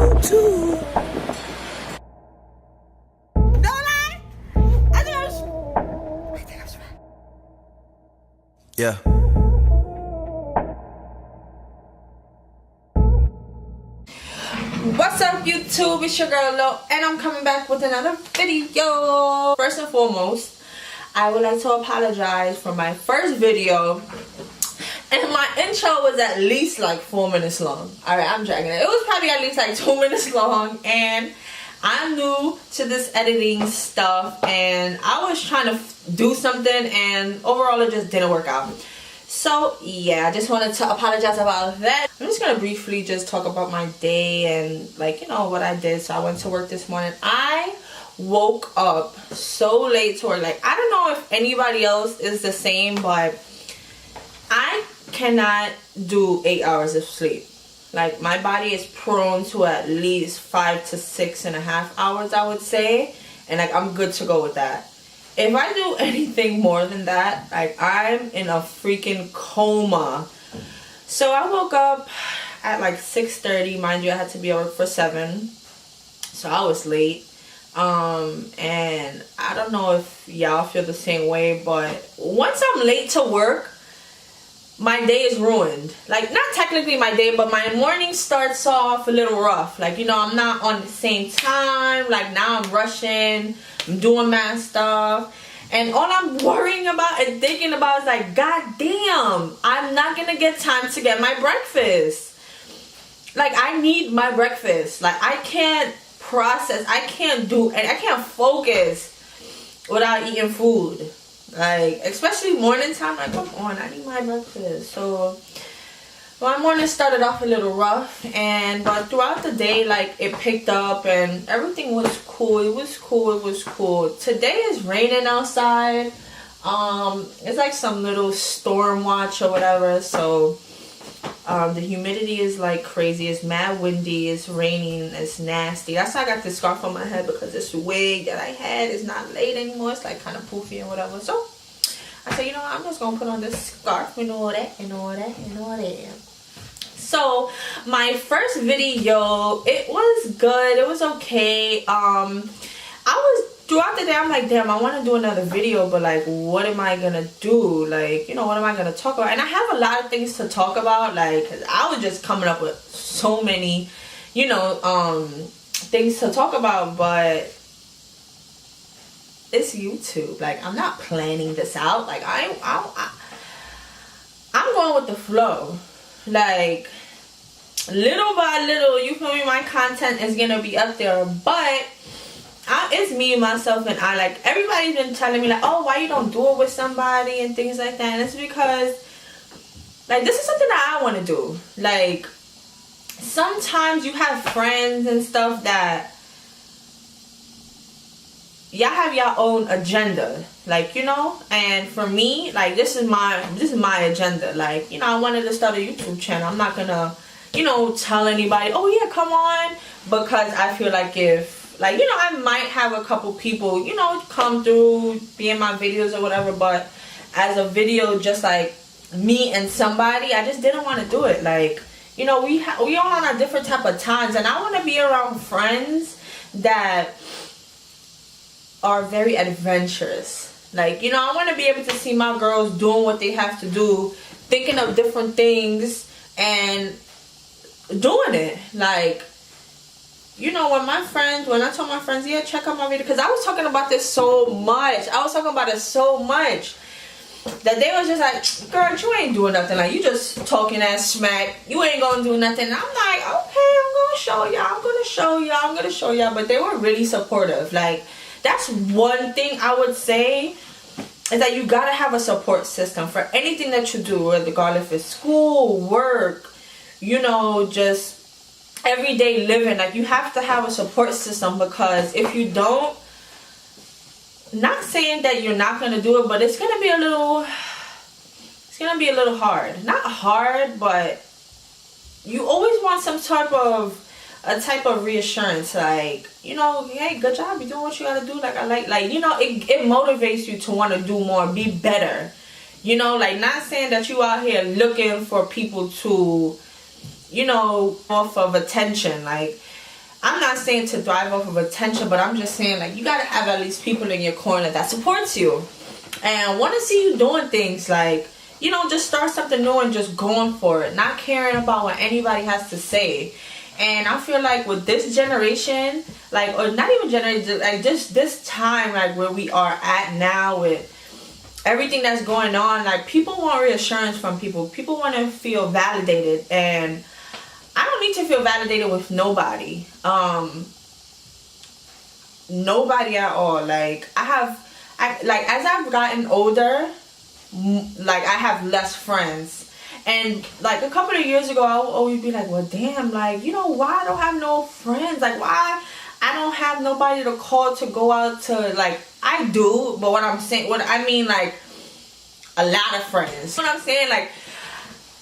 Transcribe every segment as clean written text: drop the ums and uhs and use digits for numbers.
YouTube. No lie. I think I was right. Yeah. What's up, YouTube? It's your girl Lo, and I'm coming back with another video. First and foremost, I would like to apologize for my first video. And my intro was at least like 4 minutes long. Alright, I'm dragging it. It was probably at least like 2 minutes long. And I'm new to this editing stuff. And I was trying to do something. And overall, it just didn't work out. So, yeah, I just wanted to apologize about that. I'm just going to briefly just talk about my day and, like, you know, what I did. So, I went to work this morning. I woke up so late to work. Like, I don't know if anybody else is the same, but I cannot do 8 hours of sleep. Like, my body is prone to at least 5 to 6.5 hours, I would say. And, like, I'm good to go with that. If I do anything more than that, like, I'm in a freaking coma. So I woke up at like 6:30. Mind you, I had to be at work for 7. So I was late. And I don't know if y'all feel the same way, but once I'm late to work, my day is ruined. Like, not technically my day, but my morning starts off a little rough. Like, you know, I'm not on the same time. Like, now I'm rushing. I'm doing mad stuff. And all I'm worrying about and thinking about is like, God damn, I'm not going to get time to get my breakfast. Like, I need my breakfast. Like, I can't process. I can't do, and I can't focus without eating food. Like, especially morning time, like, come on, I need my breakfast. So my morning started off a little rough, but throughout the day, like, it picked up and everything was cool. It was cool. Today is raining outside. It's like some little storm watch or whatever. So the humidity is like crazy. It's mad windy. It's raining. It's nasty. That's why I got this scarf on my head, because this wig that I had is not laid anymore. It's like kind of poofy and whatever. So I said, you know what? I'm just going to put on this scarf and all that. So my first video, it was good. It was okay. Throughout the day, I'm like, damn, I want to do another video, but like, what am I gonna do? Like, you know, what am I gonna talk about? And I have a lot of things to talk about. Like, 'cause I was just coming up with so many, you know, things to talk about, but it's YouTube. Like, I'm not planning this out. Like, I'm going with the flow. Like, little by little, you feel me, my content is gonna be up there, but it's me, myself, and I. Like, everybody's been telling me, like, oh, why you don't do it with somebody and things like that. And it's because, like, this is something that I want to do. Like, sometimes you have friends and stuff that y'all have your own agenda, like, you know. And for me, like, this is my agenda. Like, you know, I wanted to start a YouTube channel. I'm not gonna, you know, tell anybody, oh yeah, come on, because I feel like if, like, you know, I might have a couple people, you know, come through, be in my videos or whatever, but as a video just like me and somebody, I just didn't want to do it. Like, you know, we all on a different type of times, and I want to be around friends that are very adventurous. Like, you know, I want to be able to see my girls doing what they have to do, thinking of different things and doing it. Like, you know, when I told my friends, yeah, check out my video, because I was talking about this so much. I was talking about it so much that they was just like, girl, you ain't doing nothing. Like, you just talking that smack. You ain't gonna do nothing. And I'm like, okay, I'm gonna show y'all. But they were really supportive. Like, that's one thing I would say, is that you gotta have a support system for anything that you do, regardless if it's school, work, you know, just everyday living. Like, you have to have a support system, because if you don't, not saying that you're not gonna do it, but it's gonna be a little hard. Not hard, but you always want some type of reassurance, like, you know, hey, good job, you're doing what you gotta do. Like, I like, you know, it motivates you to want to do more, be better, you know. Like, not saying that you out here looking for people to, you know, off of attention. Like, I'm not saying to thrive off of attention, but I'm just saying, like, you gotta have at least people in your corner that supports you and want to see you doing things, like, you know, just start something new and just going for it, not caring about what anybody has to say. And I feel like with this generation, like, or not even generation, like just this time, like where we are at now with everything that's going on, like, people want reassurance from people. People want to feel validated, and I don't need to feel validated with nobody. Nobody at all. Like, like, as I've gotten older, like, I have less friends. And like a couple of years ago, I would always be like, well, damn, like, you know, why I don't have no friends? Like, why I don't have nobody to call to go out to, like, I do, but what I mean, like, a lot of friends. What I'm saying, like,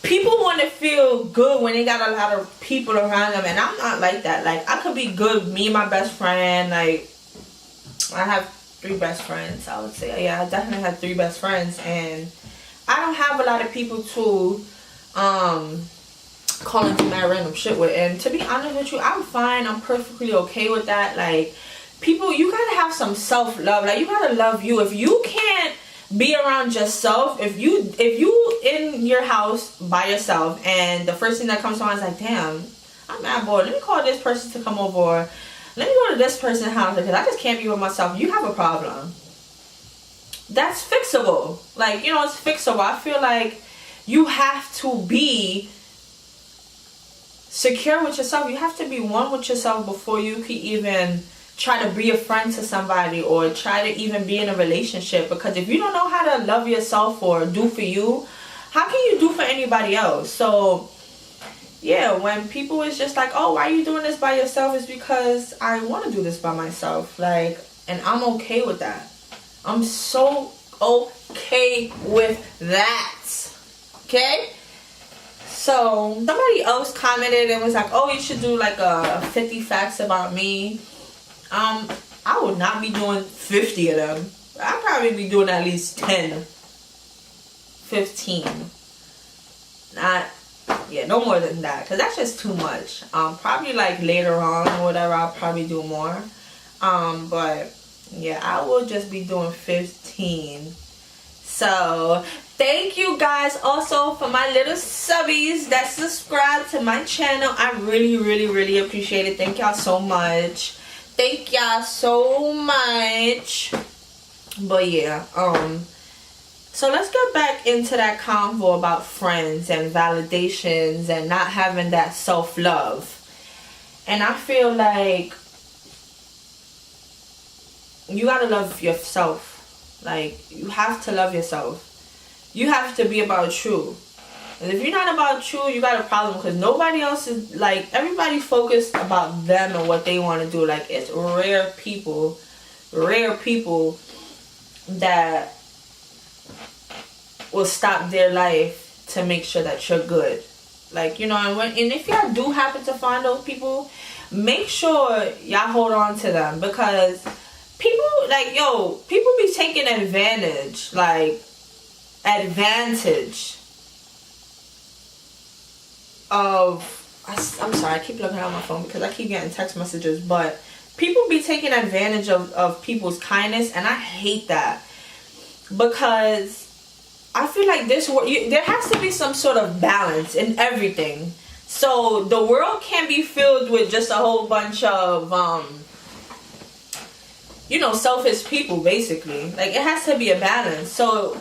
people want to feel good when they got a lot of people around them, and I'm not like that. Like, I could be good, me and my best friend, like, I have 3 best friends, I would say. Yeah, I definitely have 3 best friends, and I don't have a lot of people to call and do mad random shit with. And to be honest with you, I'm fine. I'm perfectly okay with that. Like, people, you gotta have some self-love. Like, you gotta love you. If you can't be around yourself, if you in your house by yourself and the first thing that comes to mind is like, damn, I'm mad bored, let me call this person to come over, or let me go to this person's house because I just can't be with myself, you have a problem. That's fixable. Like, you know, it's fixable. I feel like you have to be secure with yourself. You have to be one with yourself before you can even try to be a friend to somebody or try to even be in a relationship. Because if you don't know how to love yourself or do for you, how can you do for anybody else? So yeah, when people is just like, oh, why are you doing this by yourself? It's because I want to do this by myself. Like, and I'm okay with that. I'm so okay with that. Okay? So somebody else commented and was like, oh, you should do like a 50 facts about me. I would not be doing 50 of them. I'd probably be doing at least 10, 15. No more than that, because that's just too much. Probably like later on or whatever, I'll probably do more. But yeah, I will just be doing 15. So thank you guys also for my little subbies that subscribe to my channel. I really appreciate it. Thank y'all so much. Thank y'all so much. But yeah, so let's get back into that convo about friends and validations and not having that self-love. And I feel like you gotta love yourself. Like, you have to love yourself. You have to be about you. And if you're not about you, you got a problem, because nobody else is, like, everybody's focused about them and what they want to do. Like, it's rare people that will stop their life to make sure that you're good. Like, you know, and if y'all do happen to find those people, make sure y'all hold on to them, because people, like, people be taking advantage of, I'm sorry, I keep looking at my phone because I keep getting text messages, but people be taking advantage of people's kindness, and I hate that, because I feel like there has to be some sort of balance in everything. So the world can't be filled with just a whole bunch of selfish people, basically. Like, it has to be a balance. So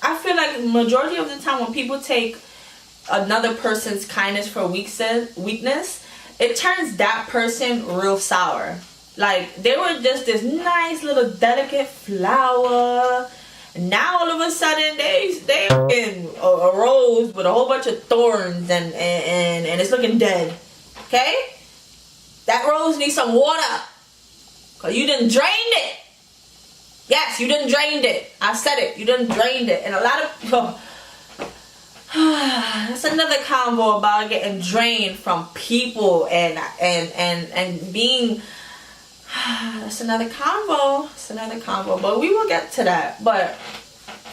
I feel like majority of the time when people take another person's kindness for weakness, it turns that person real sour. Like, they were just this nice little delicate flower, and now all of a sudden they in a rose with a whole bunch of thorns, and it's looking dead. Okay? That rose needs some water, because you done drained it. Yes, you done drained it. I said it. You done drained it. And a lot of that's another convo about getting drained from people and being that's another convo. But we will get to that. But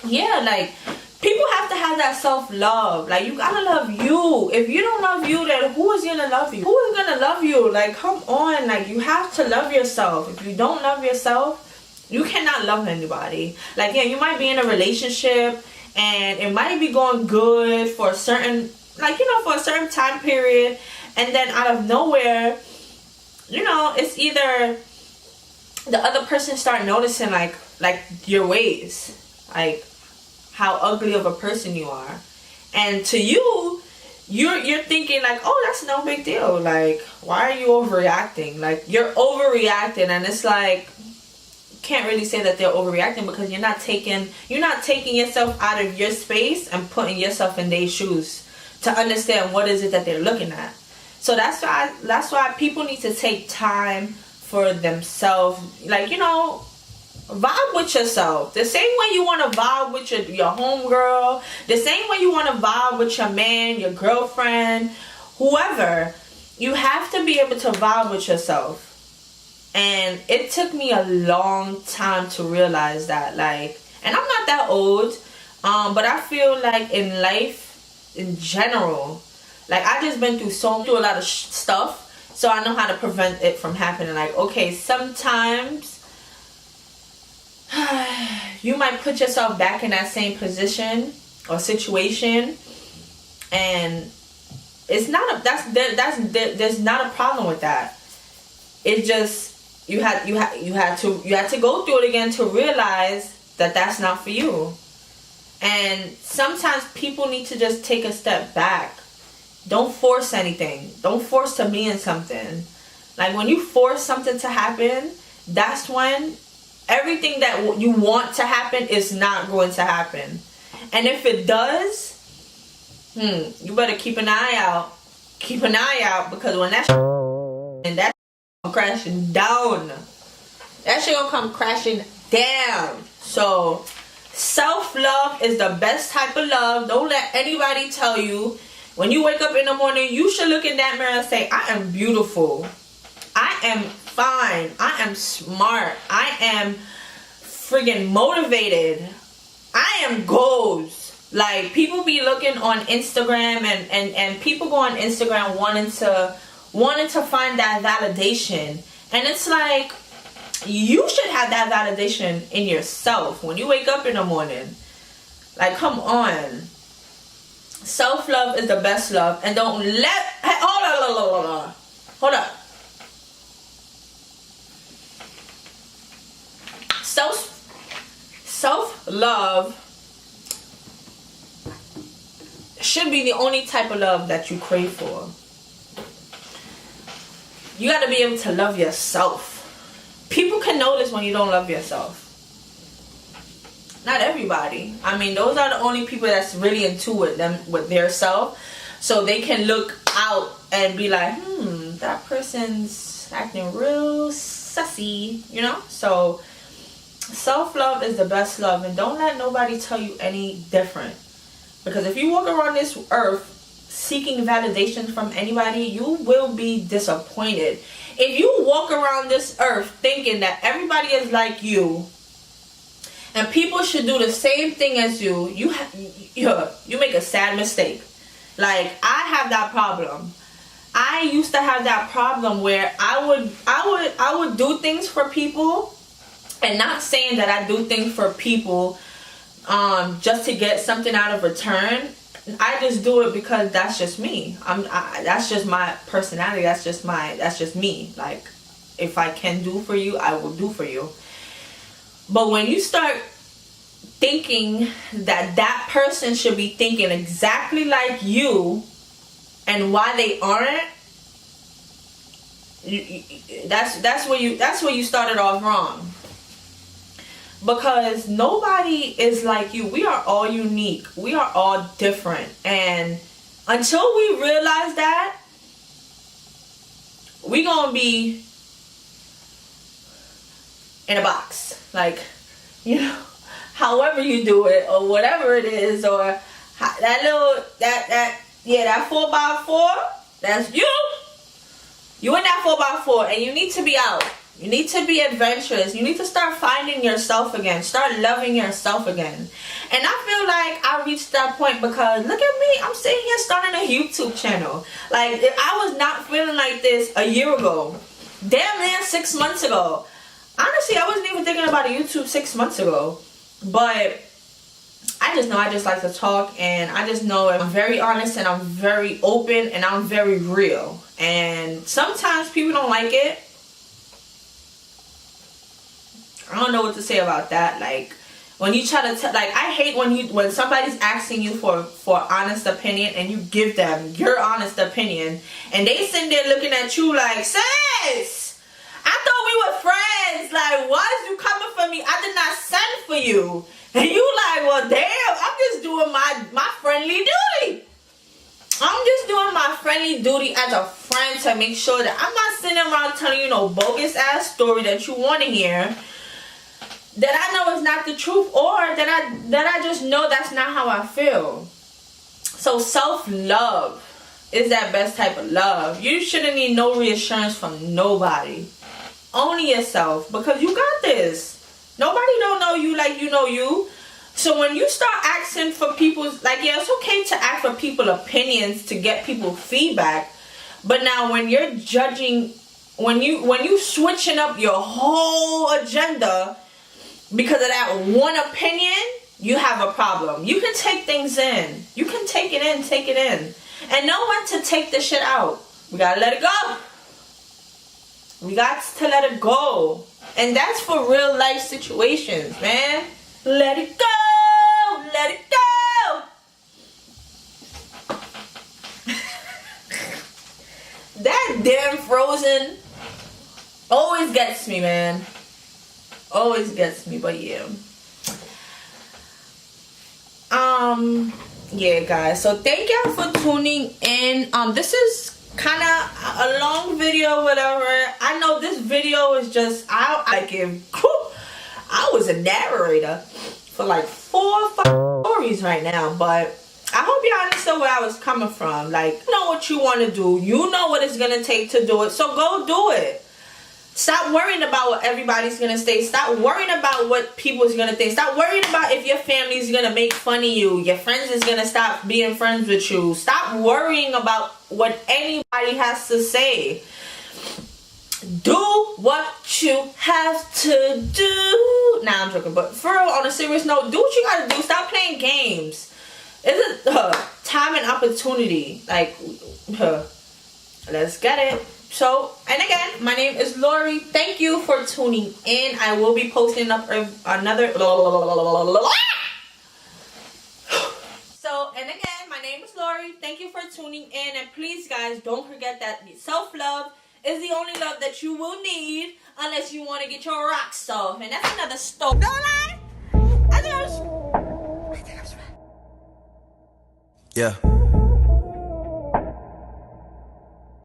yeah, like, people have have to have that self-love. Like, you gotta love you. If you don't love you, then who is gonna love you? Who is gonna love you? Like, come on. Like, you have to love yourself. If you don't love yourself, you cannot love anybody. Like, yeah, you might be in a relationship and it might be going good for a certain, like, you know, for a certain time period, and then out of nowhere, you know, it's either the other person start noticing like your ways, like how ugly of a person you are, and to you, you're thinking like, oh, that's no big deal. Like, why are you overreacting? Like, you're overreacting, and it's like, can't really say that they're overreacting because you're not taking yourself out of your space and putting yourself in their shoes to understand what is it that they're looking at. So that's why people need to take time for themselves. Like, you know, vibe with yourself the same way you want to vibe with your homegirl, the same way you want to vibe with your man, your girlfriend, whoever. You have to be able to vibe with yourself. And it took me a long time to realize that. Like, and I'm not that old, but I feel like in life in general, like, I just been through a lot of stuff, so I know how to prevent it from happening. Like, okay, sometimes you might put yourself back in that same position or situation, and it's not there's not a problem with that. It's just you had to go through it again to realize that that's not for you. And sometimes people need to just take a step back. Don't force anything. Don't force to be in something. Like, when you force something to happen, that's when everything that you want to happen is not going to happen. And if it does, you better keep an eye out. Keep an eye out, because when that crashing down, that shit gonna come crashing down. So self-love is the best type of love. Don't let anybody tell you when you wake up in the morning you should look in that mirror and say, I am beautiful, I am fine, I am smart, I am friggin' motivated, I am goals. Like, people be looking on Instagram and people go on Instagram wanting to find that validation, and it's like, you should have that validation in yourself when you wake up in the morning. Like, come on. Self-love is the best love. And don't let, hold up. Self-love should be the only type of love that you crave for. You got to be able to love yourself. People can notice when you don't love yourself. Not everybody. I mean, those are the only people that's really into it, them with their self. So they can look out and be like, that person's acting real sussy, you know? So self-love is the best love, and don't let nobody tell you any different. Because if you walk around this earth seeking validation from anybody, you will be disappointed. If you walk around this earth thinking that everybody is like you and people should do the same thing as you, you make a sad mistake. Like, I have that problem. I used to have that problem where I would do things for people, and not saying that I do things for people just to get something out of return. I just do it because that's just me. That's just my personality. That's just me. Like, if I can do for you, I will do for you. But when you start thinking that that person should be thinking exactly like you, and why they aren't, that's where you started off wrong. Because nobody is like you. We are all unique. We are all different. And until we realize that, we're going to be in a box. Like, you know, however you do it, or whatever it is, or that 4x4, that's you. You in that 4x4, and you need to be out. You need to be adventurous. You need to start finding yourself again. Start loving yourself again. And I feel like I reached that point because look at me. I'm sitting here starting a YouTube channel. Like, I was not feeling like this a year ago. Damn near 6 months ago. Honestly, I wasn't even thinking about a YouTube 6 months ago. But I just know I just like to talk, and I just know I'm very honest and I'm very open and I'm very real. And sometimes people don't like it. I don't know what to say about that. Like, when you try to like, I hate when somebody's asking you for honest opinion and you give them your honest opinion and they sitting there looking at you like, sis, I thought we were friends. Like, why is you coming for me? I did not send for you. And you like, well, damn, I'm just doing my friendly duty. I'm just doing my friendly duty as a friend to make sure that I'm not sitting around telling you no bogus ass story that you want to hear, that I know is not the truth, or that I just know that's not how I feel. So self-love is that best type of love. You shouldn't need no reassurance from nobody. Only yourself, because you got this. Nobody don't know you like you know you. So when you start asking for people's, like, yeah, it's okay to ask for people's opinions to get people feedback. But now when you're judging, when you switching up your whole agenda because of that one opinion, you have a problem. You can take things in. You can take it in, take it in. And know when to take the shit out. We gotta let it go. We got to let it go. And that's for real life situations, man. Let it go. Let it go. That damn Frozen always gets me, man. Always gets me, but yeah. Yeah, guys. So thank y'all for tuning in. This is kind of a long video, whatever. I know this video is just, I was a narrator for like 4 or 5 stories right now, but I hope y'all understood where I was coming from. Like, you know what you want to do. You know what it's going to take to do it. So go do it. Stop worrying about what everybody's going to say. Stop worrying about what people's going to think. Stop worrying about if your family's going to make fun of you. Your friends is going to stop being friends with you. Stop worrying about what anybody has to say. Do what you have to do. Nah, I'm joking. But for real, on a serious note, do what you got to do. Stop playing games. It's a time and opportunity. Like, let's get it. So, and again, my name is Lori. Thank you for tuning in. I will be posting up another. So, and again, my name is Lori. Thank you for tuning in. And please, guys, don't forget that self-love is the only love that you will need unless you want to get your rocks off. And that's another story. Don't lie. I think I was right. Yeah.